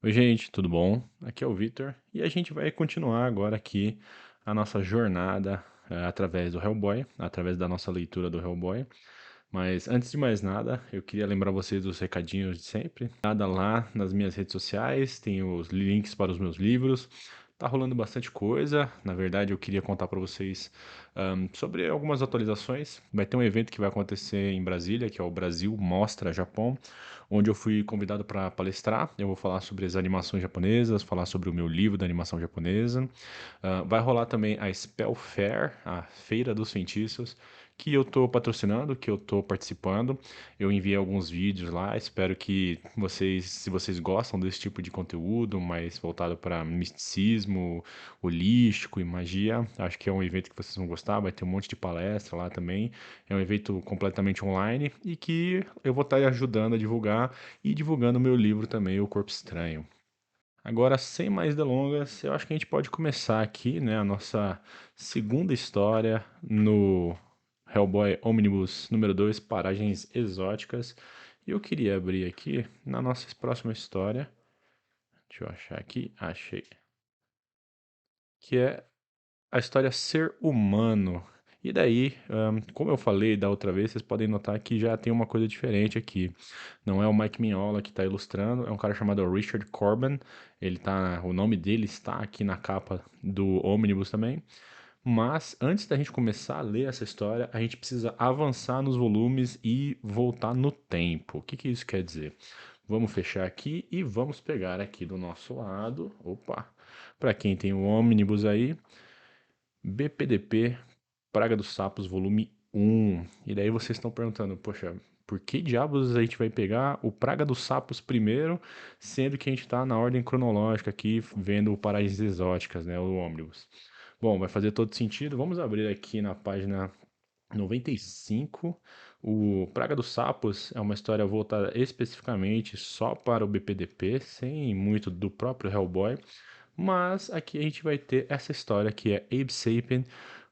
Oi, gente, tudo bom? Aqui é o Vitor e a gente vai continuar agora aqui a nossa jornada através do Hellboy, através da nossa leitura do Hellboy. Mas antes de mais nada, eu queria lembrar vocês dos recadinhos de sempre. Nada lá nas minhas redes sociais, tem os links para os meus livros. Tá rolando bastante coisa. Na verdade, eu queria contar para vocês sobre algumas atualizações. Vai ter um evento que vai acontecer em Brasília, que é o Brasil Mostra Japão, onde eu fui convidado para palestrar. Eu vou falar sobre as animações japonesas, falar sobre o meu livro da animação japonesa. Vai rolar também a Spell Fair, a Feira dos Feitiços, que eu estou patrocinando, que eu estou participando. Eu enviei alguns vídeos lá, espero que vocês, se vocês gostam desse tipo de conteúdo, mais voltado para misticismo, holístico e magia, acho que é um evento que vocês vão gostar, vai ter um monte de palestra lá também. É um evento completamente online e que eu vou estar ajudando a divulgar e divulgando o meu livro também, O Corpo Estranho. Agora, sem mais delongas, eu acho que a gente pode começar aqui, né, a nossa segunda história no Hellboy Omnibus número 2, Paragens Exóticas. E eu queria abrir aqui na nossa próxima história, deixa eu achar aqui, achei, que é a história Ser Humano. E daí, como eu falei da outra vez, vocês podem notar que já tem uma coisa diferente aqui. Não é o Mike Mignola que está ilustrando, é um cara chamado Richard Corben. O nome dele está aqui na capa do Omnibus também. Mas antes da gente começar a ler essa história, a gente precisa avançar nos volumes e voltar no tempo. O que que isso quer dizer? Vamos fechar aqui e vamos pegar aqui do nosso lado. Opa! Para quem tem o Omnibus aí, BPDP Praga dos Sapos, volume 1. E daí vocês estão perguntando, poxa, por que diabos a gente vai pegar o Praga dos Sapos primeiro, sendo que a gente está na ordem cronológica aqui, vendo o Paragens Exóticas, né, o ônibus. Bom, vai fazer todo sentido. Vamos abrir aqui na página 95. O Praga dos Sapos é uma história voltada especificamente só para o BPDP, sem muito do próprio Hellboy. Mas aqui a gente vai ter essa história que é Abe Sapien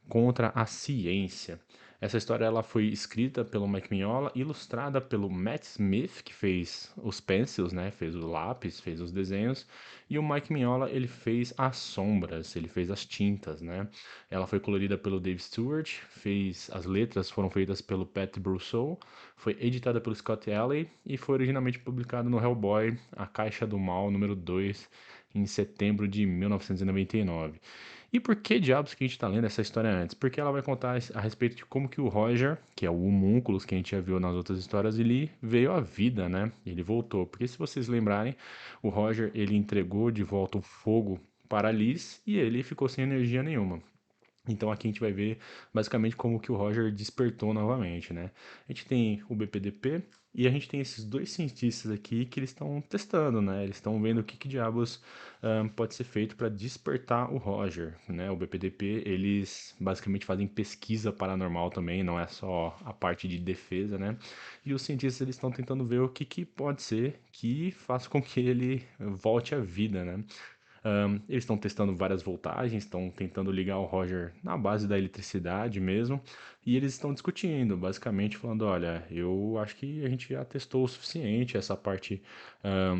contra a ciência. Essa história ela foi escrita pelo Mike Mignola, ilustrada pelo Matt Smith, que fez os pencils, né? Fez o lápis, fez os desenhos, e o Mike Mignola ele fez as sombras, ele fez as tintas, né? Ela foi colorida pelo Dave Stewart, fez as letras foram feitas pelo Pat Brousseau, foi editada pelo Scott Alley e foi originalmente publicado no Hellboy, A Caixa do Mal número 2, em setembro de 1999. E por que diabos que a gente está lendo essa história antes? Porque ela vai contar a respeito de como que o Roger, que é o Homúnculos que a gente já viu nas outras histórias, ele veio à vida, né? Ele voltou. Porque se vocês lembrarem, o Roger, ele entregou de volta o fogo para a Liz e ele ficou sem energia nenhuma. Então aqui a gente vai ver basicamente como que o Roger despertou novamente, né? A gente tem o BPDP e a gente tem esses dois cientistas aqui que eles estão testando, né? Eles estão vendo o que diabos pode ser feito para despertar o Roger, né? O BPDP, eles basicamente fazem pesquisa paranormal também, não é só a parte de defesa, né? E os cientistas eles estão tentando ver o que pode ser que faça com que ele volte à vida, né? Eles estão testando várias voltagens, estão tentando ligar o Roger na base da eletricidade mesmo, e eles estão discutindo, basicamente falando: olha, eu acho que a gente já testou o suficiente essa parte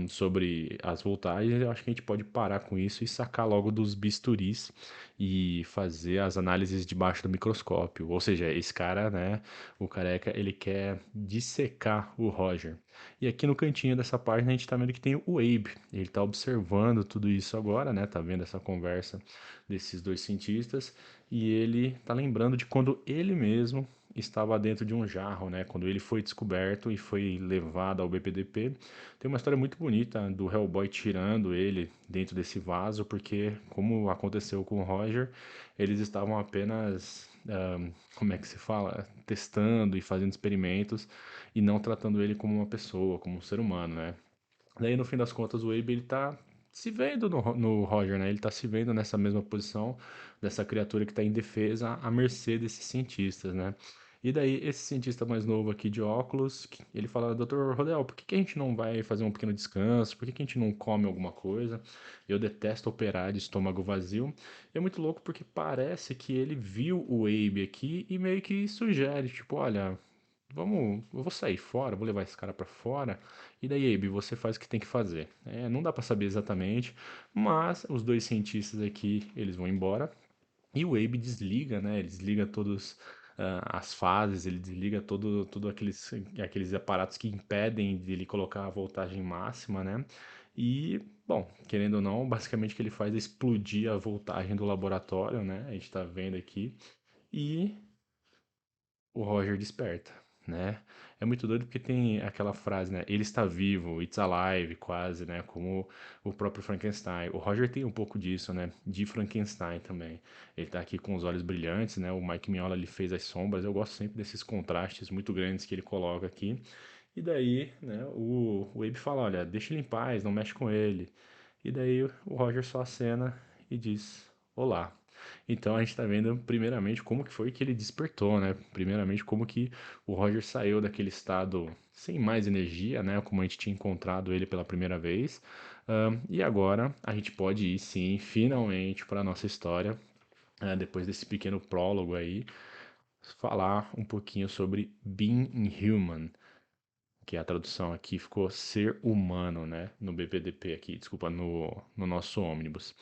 sobre as voltagens, eu acho que a gente pode parar com isso e sacar logo dos bisturis e fazer as análises debaixo do microscópio. Ou seja, esse cara, né, o careca, ele quer dissecar o Roger. E aqui no cantinho dessa página a gente tá vendo que tem o Abe. Ele tá observando tudo isso agora, né? Tá vendo essa conversa desses dois cientistas e ele tá lembrando de quando ele mesmo estava dentro de um jarro, né? Quando ele foi descoberto e foi levado ao BPDP. Tem uma história muito bonita do Hellboy tirando ele dentro desse vaso, porque como aconteceu com o Roger, eles estavam apenas, como é que se fala? Testando e fazendo experimentos e não tratando ele como uma pessoa, como um ser humano, né? Daí, no fim das contas, o Abe, ele tá se vendo no Roger, né? Ele tá se vendo nessa mesma posição dessa criatura que tá indefesa à mercê desses cientistas, né? E daí, esse cientista mais novo aqui de óculos, ele fala: Dr. Rodel, por que que a gente não vai fazer um pequeno descanso? Por que que a gente não come alguma coisa? Eu detesto operar de estômago vazio. E é muito louco porque parece que ele viu o Abe aqui e meio que sugere, tipo, olha, eu vou sair fora, vou levar esse cara pra fora, e daí, Abe, você faz o que tem que fazer. Não dá pra saber exatamente, mas os dois cientistas aqui, eles vão embora, e o Abe desliga, né? Ele desliga todos as fases, ele desliga todo aqueles aparatos que impedem de ele colocar a voltagem máxima, né? E, bom, querendo ou não, basicamente o que ele faz é explodir a voltagem do laboratório, né? A gente tá vendo aqui. E o Roger desperta, né? É muito doido porque tem aquela frase, né? Ele está vivo, it's alive, quase, né? Como o próprio Frankenstein. O Roger tem um pouco disso, né? De Frankenstein também. Ele tá aqui com os olhos brilhantes, né? O Mike Mignola ele fez as sombras. Eu gosto sempre desses contrastes muito grandes que ele coloca aqui. E daí, né? O Abe fala, olha, deixa ele em paz, não mexe com ele. E daí o Roger só acena e diz, olá. Então a gente está vendo primeiramente como que foi que ele despertou, né? Primeiramente como que o Roger saiu daquele estado sem mais energia, né? Como a gente tinha encontrado ele pela primeira vez. E agora a gente pode ir sim, finalmente, para a nossa história, depois desse pequeno prólogo aí, falar um pouquinho sobre Being Human, que a tradução aqui ficou ser humano, né? No BPDP aqui, desculpa, no nosso ônibus.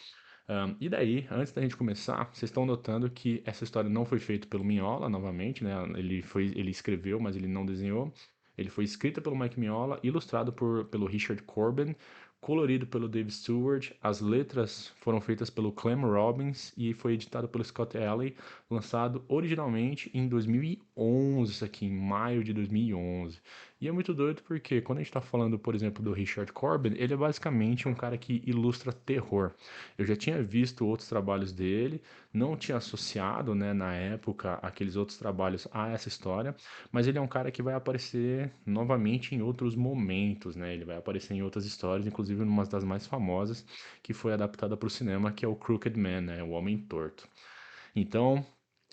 E daí, antes da gente começar, vocês estão notando que essa história não foi feita pelo Mignola, novamente, né? Ele escreveu, mas ele não desenhou. Ele foi escrita pelo Mike Mignola, ilustrado pelo Richard Corbin, colorido pelo Dave Stewart. As letras foram feitas pelo Clem Robbins e foi editado pelo Scott Ellie, lançado originalmente em 2011, isso aqui, em maio de 2011. E é muito doido porque quando a gente está falando, por exemplo, do Richard Corbin, ele é basicamente um cara que ilustra terror. Eu já tinha visto outros trabalhos dele, não tinha associado, né, na época, aqueles outros trabalhos a essa história, mas ele é um cara que vai aparecer novamente em outros momentos, né? Ele vai aparecer em outras histórias, inclusive numa das mais famosas, que foi adaptada para o cinema, que é o Crooked Man, né? O Homem Torto. Então,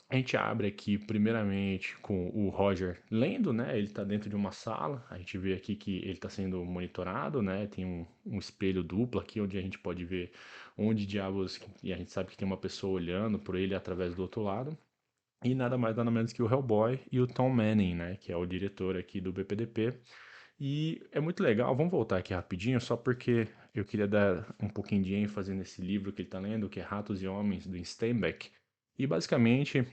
a gente abre aqui primeiramente com o Roger lendo, né? Ele está dentro de uma sala. A gente vê aqui que ele está sendo monitorado, né? Tem um espelho duplo aqui onde a gente pode ver onde diabos. E a gente sabe que tem uma pessoa olhando por ele através do outro lado. E nada mais nada menos que o Hellboy e o Tom Manning, né? Que é o diretor aqui do BPDP. E é muito legal. Vamos voltar aqui rapidinho, só porque eu queria dar um pouquinho de ênfase nesse livro que ele está lendo, que é Ratos e Homens, do Steinbeck. E basicamente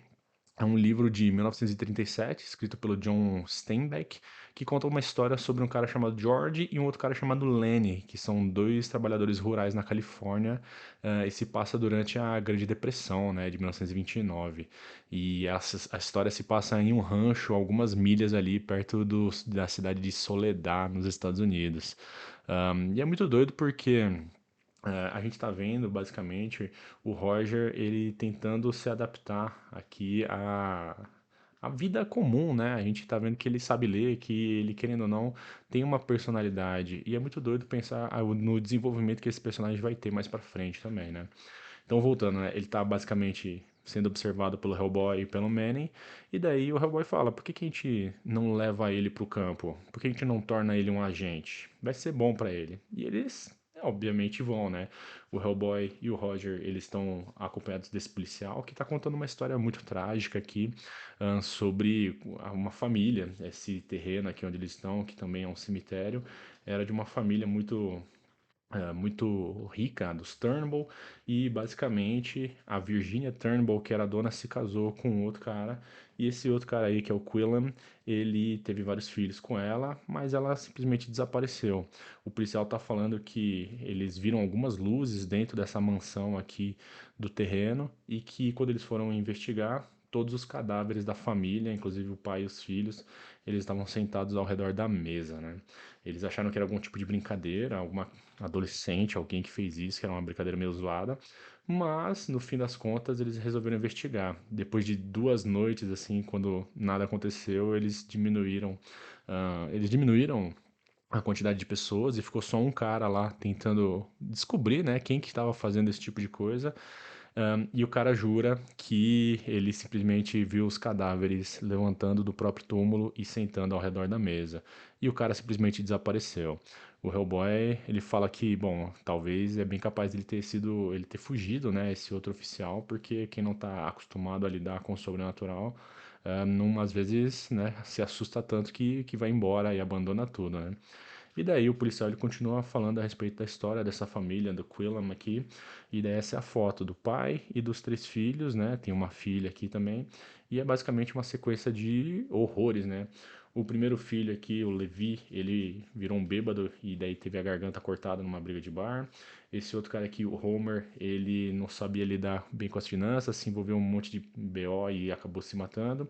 é um livro de 1937, escrito pelo John Steinbeck, que conta uma história sobre um cara chamado George e um outro cara chamado Lenny, que são dois trabalhadores rurais na Califórnia, e se passa durante a Grande Depressão, né, de 1929. E a história se passa em um rancho, algumas milhas ali perto da cidade de Soledad, nos Estados Unidos. E é muito doido porque a gente está vendo basicamente o Roger ele tentando se adaptar aqui à vida comum, né? A gente está vendo que ele sabe ler, que ele, querendo ou não, tem uma personalidade. E é muito doido pensar no desenvolvimento que esse personagem vai ter mais pra frente também, né? Então, voltando, né? Ele tá basicamente sendo observado pelo Hellboy e pelo Manny. E daí o Hellboy fala: por que que a gente não leva ele pro campo? Por que a gente não torna ele um agente? Vai ser bom pra ele. E eles, obviamente, vão, né? O Hellboy e o Roger, eles estão acompanhados desse policial que tá contando uma história muito trágica aqui sobre uma família. Esse terreno aqui onde eles estão, que também é um cemitério, era de uma família muito rica dos Turnbull e basicamente a Virginia Turnbull, que era a dona, se casou com outro cara e esse outro cara aí, que é o Quillan, ele teve vários filhos com ela, mas ela simplesmente desapareceu. O policial tá falando que eles viram algumas luzes dentro dessa mansão aqui do terreno e que quando eles foram investigar, todos os cadáveres da família, inclusive o pai e os filhos, eles estavam sentados ao redor da mesa, né? Eles acharam que era algum tipo de brincadeira, alguma adolescente, alguém que fez isso, que era uma brincadeira meio zoada. Mas, no fim das contas, eles resolveram investigar. Depois de 2 noites, assim, quando nada aconteceu, eles diminuíram a quantidade de pessoas e ficou só um cara lá tentando descobrir, né, quem que estava fazendo esse tipo de coisa. E o cara jura que ele simplesmente viu os cadáveres levantando do próprio túmulo e sentando ao redor da mesa. E o cara simplesmente desapareceu. O Hellboy, ele fala que, bom, talvez é bem capaz ele ter fugido, né, esse outro oficial, porque quem não está acostumado a lidar com o sobrenatural às vezes, né, se assusta tanto que vai embora e abandona tudo, né? E daí o policial ele continua falando a respeito da história dessa família, do Quillam aqui. E daí essa é a foto do pai e dos três filhos, né? Tem uma filha aqui também. E é basicamente uma sequência de horrores, né? O primeiro filho aqui, o Levi, ele virou um bêbado e daí teve a garganta cortada numa briga de bar. Esse outro cara aqui, o Homer, ele não sabia lidar bem com as finanças, se envolveu em um monte de BO e acabou se matando.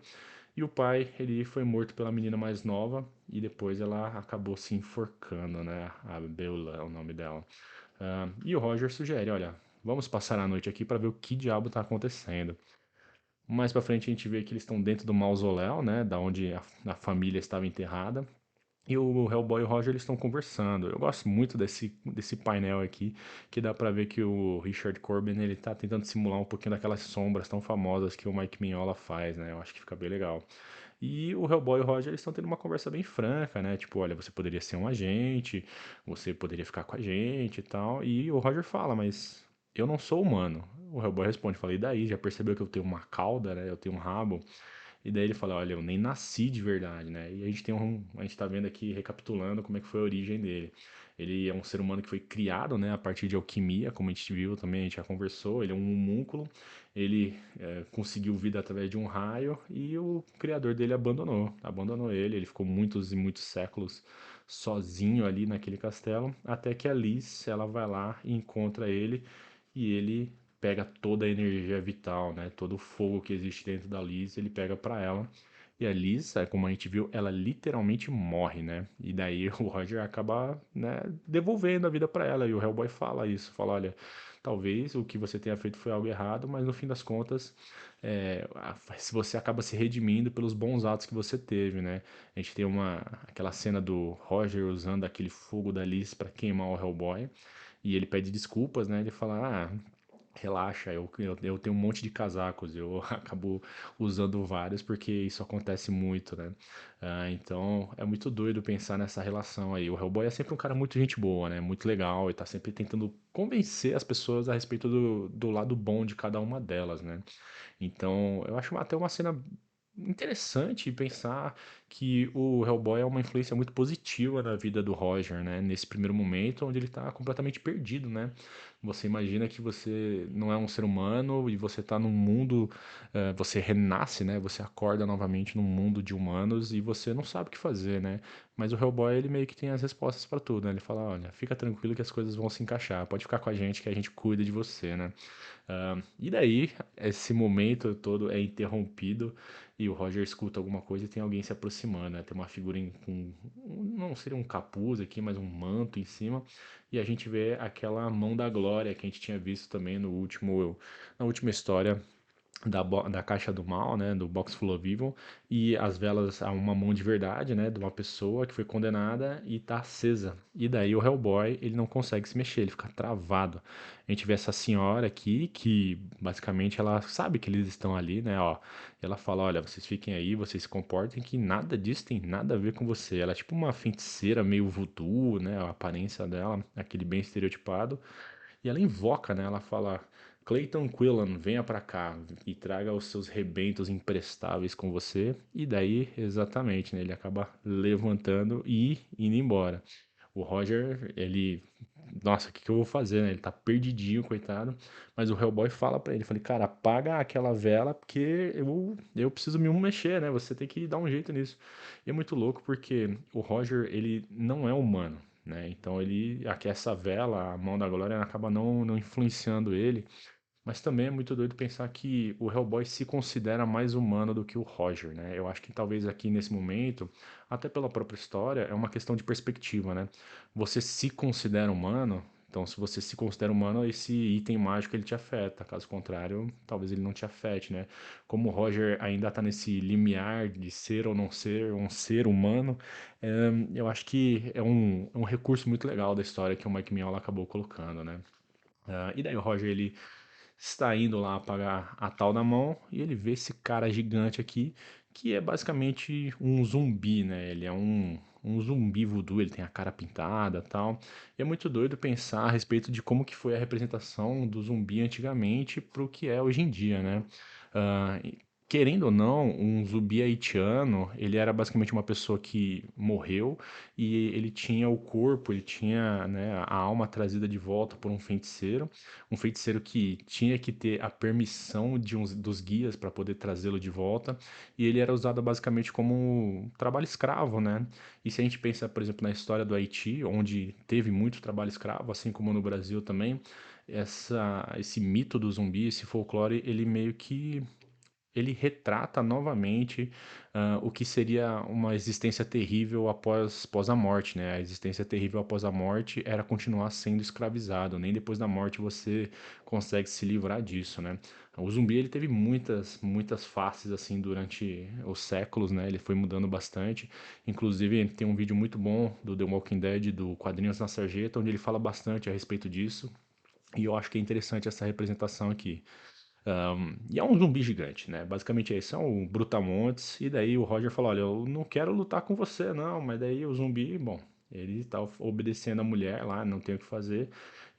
E o pai, ele foi morto pela menina mais nova e depois ela acabou se enforcando, né? A Beulah é o nome dela. E o Roger sugere, olha, vamos passar a noite aqui para ver o que diabo tá acontecendo. Mais pra frente a gente vê que eles estão dentro do mausoléu, né? Da onde a família estava enterrada. E o Hellboy e o Roger eles estão conversando. Eu gosto muito desse painel aqui, que dá pra ver que o Richard Corbin ele tá tentando simular um pouquinho daquelas sombras tão famosas que o Mike Mignola faz, né? Eu acho que fica bem legal. E o Hellboy e o Roger eles estão tendo uma conversa bem franca, né? Tipo, olha, você poderia ser um agente, você poderia ficar com a gente e tal. E o Roger fala, mas eu não sou humano. O Hellboy responde, fala, e daí? Já percebeu que eu tenho uma cauda, né? Eu tenho um rabo? E daí ele fala, olha, eu nem nasci de verdade, né? E a gente tá vendo aqui, recapitulando como é que foi a origem dele. Ele é um ser humano que foi criado, né, a partir de alquimia, como a gente viu também, a gente já conversou. Ele é um homúnculo, ele conseguiu vida através de um raio e o criador dele abandonou ele. Ele ficou muitos e muitos séculos sozinho ali naquele castelo, até que a Liz, ela vai lá e encontra ele e ele pega toda a energia vital, né? Todo o fogo que existe dentro da Liz, ele pega pra ela. E a Liz, como a gente viu, ela literalmente morre, né? E daí o Roger acaba, né, devolvendo a vida pra ela. E o Hellboy fala isso, fala, olha, talvez o que você tenha feito foi algo errado, mas no fim das contas, se você acaba se redimindo pelos bons atos que você teve, né? A gente tem aquela cena do Roger usando aquele fogo da Liz pra queimar o Hellboy. E ele pede desculpas, né? Ele fala, relaxa, eu tenho um monte de casacos, eu acabo usando vários porque isso acontece muito, né? Então é muito doido pensar nessa relação aí. O Hellboy é sempre um cara muito gente boa, né? Muito legal e tá sempre tentando convencer as pessoas a respeito do lado bom de cada uma delas, né? Então eu acho até uma cena interessante pensar que o Hellboy é uma influência muito positiva na vida do Roger, né? Nesse primeiro momento onde ele tá completamente perdido, né? Você imagina que você não é um ser humano e você tá num mundo, você renasce, né? Você acorda novamente num mundo de humanos e você não sabe o que fazer, né? Mas o Hellboy, ele meio que tem as respostas pra tudo, né? Ele fala, olha, fica tranquilo que as coisas vão se encaixar, pode ficar com a gente que a gente cuida de você, né? E daí, esse momento todo é interrompido e o Roger escuta alguma coisa e tem alguém se aproximando, né? Tem uma figura não seria um capuz aqui, mas um manto em cima. E a gente vê aquela mão da glória que a gente tinha visto também na última história da caixa do mal, né, do Box Full of Evil, e as velas a uma mão de verdade, né, de uma pessoa que foi condenada e tá acesa. E daí o Hellboy, ele não consegue se mexer, ele fica travado. A gente vê essa senhora aqui que basicamente ela sabe que eles estão ali, né, ó. E ela fala, olha, vocês fiquem aí, vocês se comportem que nada disso tem nada a ver com você. Ela é tipo uma feiticeira meio voodoo, né, a aparência dela, aquele bem estereotipado. E ela invoca, né? Ela fala: Clayton Quillan, venha pra cá e traga os seus rebentos imprestáveis com você. E daí, exatamente, né? Ele acaba levantando e indo embora. O Roger, ele. Nossa, o que eu vou fazer, né? Ele tá perdidinho, coitado. Mas o Hellboy fala pra ele: falei, cara, apaga aquela vela porque eu preciso me mexer, né? Você tem que dar um jeito nisso. E é muito louco porque o Roger, ele não é humano, né? Então ele, aqui essa vela, a mão da glória, acaba não influenciando ele. Mas também é muito doido pensar que o Hellboy se considera mais humano do que o Roger, né? Eu acho que talvez aqui nesse momento, até pela própria história, é uma questão de perspectiva, né? Você se considera humano, então se você se considera humano, esse item mágico ele te afeta. Caso contrário, talvez ele não te afete, né? Como o Roger ainda tá nesse limiar de ser ou não ser um ser humano, eu acho que é um recurso muito legal da história que o Mike Mignola acabou colocando, né? E daí o Roger ele está indo lá apagar a tal da mão e ele vê esse cara gigante aqui que é basicamente um zumbi, né? Ele é um zumbi voodoo, ele tem a cara pintada e tal. E é muito doido pensar a respeito de como que foi a representação do zumbi antigamente pro que é hoje em dia, né? O querendo ou não, um zumbi haitiano, ele era basicamente uma pessoa que morreu e ele tinha o corpo, ele tinha, né, a alma trazida de volta por um feiticeiro que tinha que ter a permissão dos guias para poder trazê-lo de volta, e ele era usado basicamente como um trabalho escravo, né? E se a gente pensa, por exemplo, na história do Haiti, onde teve muito trabalho escravo, assim como no Brasil também, esse mito do zumbi, esse folclore, ele meio que ele retrata novamente o que seria uma existência terrível após a morte, né? A existência terrível após a morte era continuar sendo escravizado. Nem depois da morte você consegue se livrar disso, né? O zumbi ele teve muitas faces assim durante os séculos, né? Ele foi mudando bastante. Inclusive tem um vídeo muito bom do The Walking Dead do Quadrinhos na Sarjeta, onde ele fala bastante a respeito disso. E eu acho que é interessante essa representação aqui. E é um zumbi gigante, né? Basicamente é isso, é um brutamontes. E daí o Roger falou: Olha, eu não quero lutar com você, não. Mas daí o zumbi, bom, ele tá obedecendo a mulher lá, não tem o que fazer.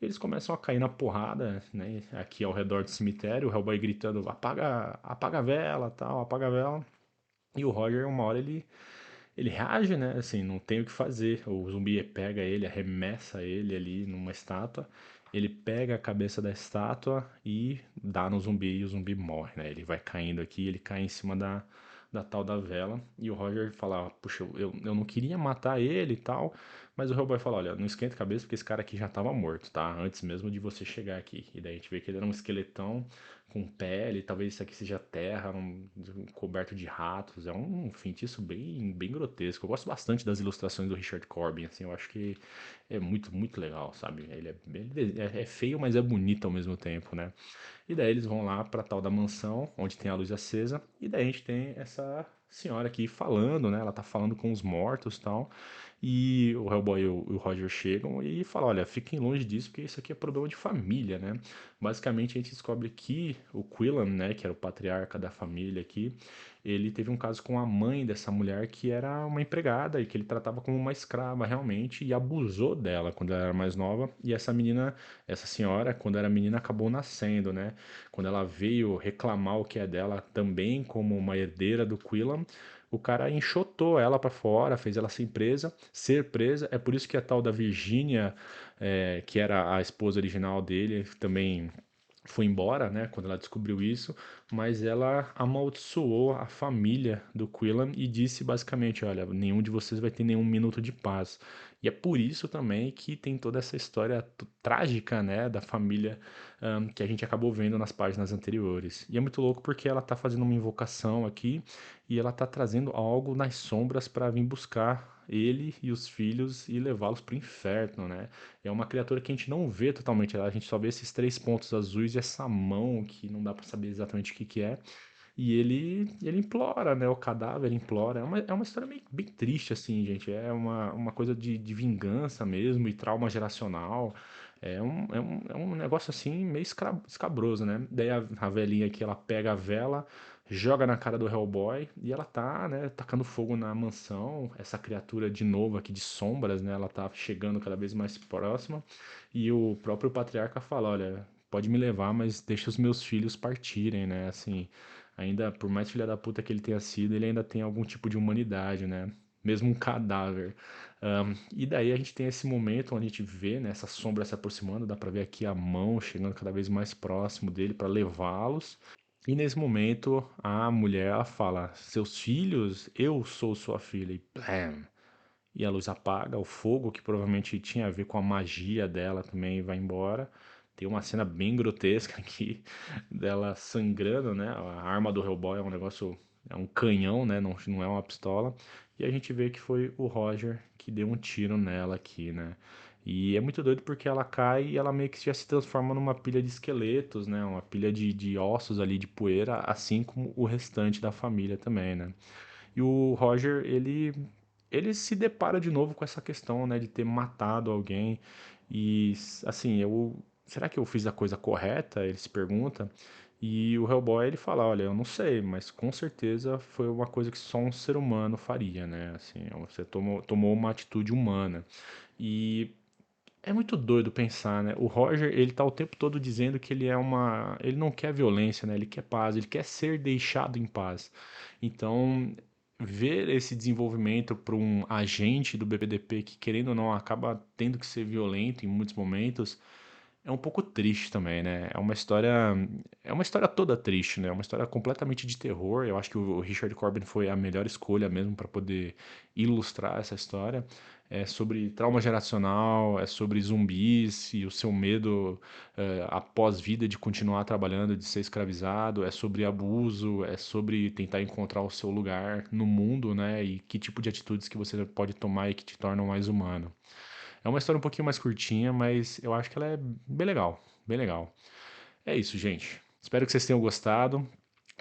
Eles começam a cair na porrada, né? Aqui ao redor do cemitério, o Hellboy gritando: apaga a vela, tal, apaga a vela. E o Roger, uma hora, ele reage, né? Assim, não tem o que fazer. O zumbi pega ele, arremessa ele ali numa estátua. Ele pega a cabeça da estátua e dá no zumbi e o zumbi morre, né? Ele vai caindo aqui, ele cai em cima da tal da vela. E o Roger fala: Puxa, eu não queria matar ele e tal. Mas o Hellboy fala: Olha, não esquenta a cabeça porque esse cara aqui já tava morto, tá? Antes mesmo de você chegar aqui. E daí a gente vê que ele era um esqueletão com pele, talvez isso aqui seja terra, coberto de ratos. É um feitiço bem grotesco. Eu gosto bastante das ilustrações do Richard Corbin, assim, eu acho que é muito legal, sabe? Ele é feio, mas é bonito ao mesmo tempo, né? E daí eles vão lá pra tal da mansão, onde tem a luz acesa, e daí a gente tem essa senhora aqui falando, né? Ela tá falando com os mortos e tal. E o Hellboy e o Roger chegam e falam: Olha, fiquem longe disso, porque isso aqui é problema de família, né? Basicamente a gente descobre que o Quillan, né, que era o patriarca da família aqui, ele teve um caso com a mãe dessa mulher que era uma empregada e que ele tratava como uma escrava realmente e abusou dela quando ela era mais nova. E essa menina, essa senhora, quando era menina, acabou nascendo, né? Quando ela veio reclamar o que é dela também como uma herdeira do Quillan, o cara enxotou ela pra fora, fez ela ser presa. É por isso que a tal da Virginia, que era a esposa original dele, também foi embora, né, quando ela descobriu isso, mas ela amaldiçoou a família do Quillan e disse basicamente, olha, nenhum de vocês vai ter nenhum minuto de paz. E é por isso também que tem toda essa história trágica, né, da família que a gente acabou vendo nas páginas anteriores. E é muito louco porque ela tá fazendo uma invocação aqui e ela tá trazendo algo nas sombras para vir buscar ele e os filhos e levá-los para o inferno, né? É uma criatura que a gente não vê totalmente, a gente só vê esses três pontos azuis e essa mão que não dá pra saber exatamente o que que é. E ele implora, né? O cadáver implora. É uma história bem triste, assim, gente. É uma coisa de vingança mesmo e trauma geracional. É um negócio assim meio escabroso, né? Daí a velhinha aqui, ela pega a vela, joga na cara do Hellboy e ela tá, né, tacando fogo na mansão. Essa criatura de novo aqui de sombras, né? Ela tá chegando cada vez mais próxima. E o próprio patriarca fala: Olha, pode me levar, mas deixa os meus filhos partirem, né? Assim, ainda, por mais filha da puta que ele tenha sido, ele ainda tem algum tipo de humanidade, né? Mesmo um cadáver. E daí a gente tem esse momento onde a gente vê, né, essa sombra se aproximando, dá pra ver aqui a mão chegando cada vez mais próximo dele para levá-los. E nesse momento a mulher ela fala: Seus filhos, eu sou sua filha. E plam! E a luz apaga, o fogo, que provavelmente tinha a ver com a magia dela, também vai embora. Tem uma cena bem grotesca aqui dela sangrando, né? A arma do Hellboy é um negócio, é um canhão, né? Não é uma pistola. E a gente vê que foi o Roger que deu um tiro nela aqui, né? E é muito doido porque ela cai e ela meio que já se transforma numa pilha de esqueletos, né? Uma pilha de ossos ali, de poeira, assim como o restante da família também, né? E o Roger, ele se depara de novo com essa questão, né, de ter matado alguém. E assim, será que eu fiz a coisa correta? Ele se pergunta. E o Hellboy ele fala, olha, eu não sei, mas com certeza foi uma coisa que só um ser humano faria, né? Assim, você tomou uma atitude humana. E É muito doido pensar, né? O Roger, ele tá o tempo todo dizendo que ele é uma. Ele não quer violência, né? Ele quer paz, ele quer ser deixado em paz. Então, ver esse desenvolvimento para um agente do BBDP que, querendo ou não, acaba tendo que ser violento em muitos momentos, é um pouco triste também, né? É uma história toda triste, né? É uma história completamente de terror. Eu acho que o Richard Corbin foi a melhor escolha mesmo para poder ilustrar essa história. É sobre trauma geracional, é sobre zumbis e o seu medo após vida de continuar trabalhando, de ser escravizado, é sobre abuso, é sobre tentar encontrar o seu lugar no mundo, né? E que tipo de atitudes que você pode tomar e que te tornam mais humano. É uma história um pouquinho mais curtinha, mas eu acho que ela é bem legal, bem legal. É isso, gente. Espero que vocês tenham gostado.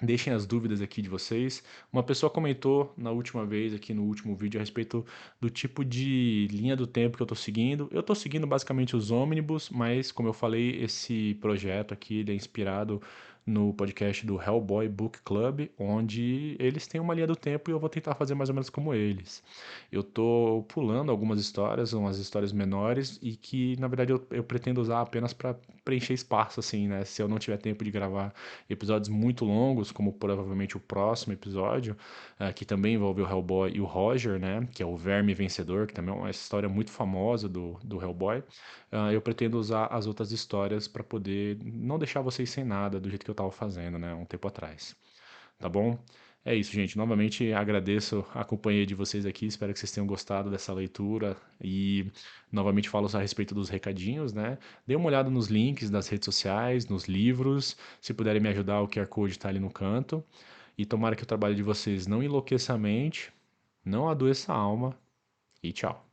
Deixem as dúvidas aqui de vocês. Uma pessoa comentou na última vez, aqui no último vídeo, a respeito do tipo de linha do tempo que eu estou seguindo. Eu estou seguindo basicamente os ônibus, mas como eu falei, esse projeto aqui ele é inspirado no podcast do Hellboy Book Club, onde eles têm uma linha do tempo e eu vou tentar fazer mais ou menos como eles. Eu tô pulando algumas histórias, umas histórias menores e que na verdade eu pretendo usar apenas para preencher espaço, assim, né? Se eu não tiver tempo de gravar episódios muito longos, como provavelmente o próximo episódio, que também envolve o Hellboy e o Roger, né? Que é o Verme Vencedor, que também é uma história muito famosa do Hellboy. Eu pretendo usar as outras histórias para poder não deixar vocês sem nada do jeito que eu estava fazendo, né? Um tempo atrás. Tá bom? É isso, gente. Novamente agradeço a companhia de vocês aqui. Espero que vocês tenham gostado dessa leitura. E novamente falo a respeito dos recadinhos, né? Dê uma olhada nos links das redes sociais, nos livros. Se puderem me ajudar, o QR Code está ali no canto. E tomara que o trabalho de vocês não enlouqueça a mente, não adoeça a alma. E tchau.